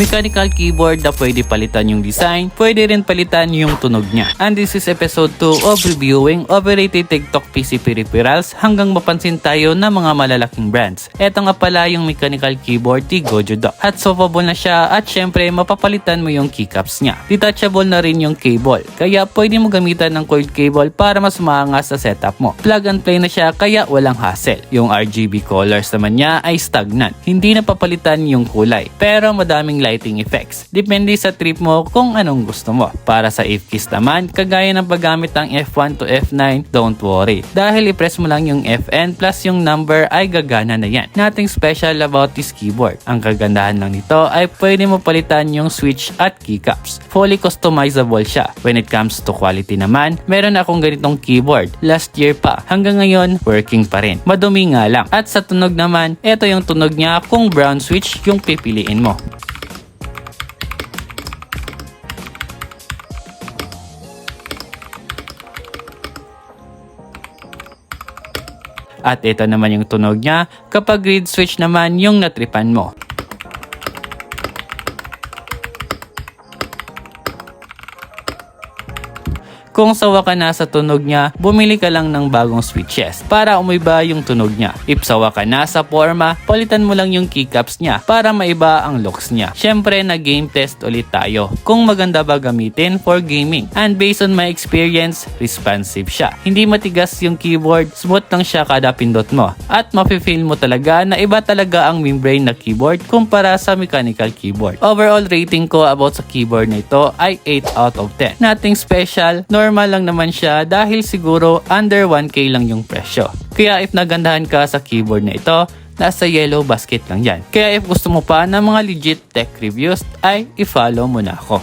Mechanical keyboard na pwede palitan yung design, pwede rin palitan yung tunog niya. And this is episode 2 of reviewing overrated TikTok PC peripherals hanggang mapansin tayo ng mga malalaking brands. Eto nga pala yung mechanical keyboard ni Gojo Dock. At swappable na siya at syempre mapapalitan mo yung keycaps niya. Detachable na rin yung cable, kaya pwede mo gamitan ng coiled cable para mas maangas sa setup mo. Plug and play na siya kaya walang hassle. Yung RGB colors naman niya ay stagnant. Hindi na papalitan yung kulay, pero madaming lighting effects. Depende sa trip mo kung anong gusto mo. Para sa if keys naman, kagaya ng paggamit ng F1 to F9, don't worry. Dahil i-press mo lang yung FN plus yung number ay gagana na yan. Nothing special about this keyboard. Ang kagandahan lang nito ay pwede mo palitan yung switch at keycaps. Fully customizable siya. When it comes to quality naman, meron akong ganitong keyboard last year pa. Hanggang ngayon, working pa rin. Madumi nga lang. At sa tunog naman, ito yung tunog niya kung brown switch yung pipiliin mo. At ito naman yung tunog niya kapag grid switch naman yung natripan mo. Kung sawa ka na sa tunog niya, bumili ka lang ng bagong switches para umiba yung tunog niya. If sawa ka na sa forma, palitan mo lang yung keycaps niya para maiba ang looks niya. Syempre, na-game test ulit tayo kung maganda ba gamitin for gaming. And based on my experience, responsive siya. Hindi matigas yung keyboard, smooth lang siya kada pindot mo. At mafe-feel mo talaga na iba talaga ang membrane na keyboard kumpara sa mechanical keyboard. Overall rating ko about sa keyboard na ito ay 8 out of 10. Nothing special, normal lang naman siya dahil siguro under 1K lang yung presyo. Kaya if nagandahan ka sa keyboard na ito, nasa yellow basket lang yan. Kaya if gusto mo pa ng mga legit tech reviews ay i-follow mo na ako.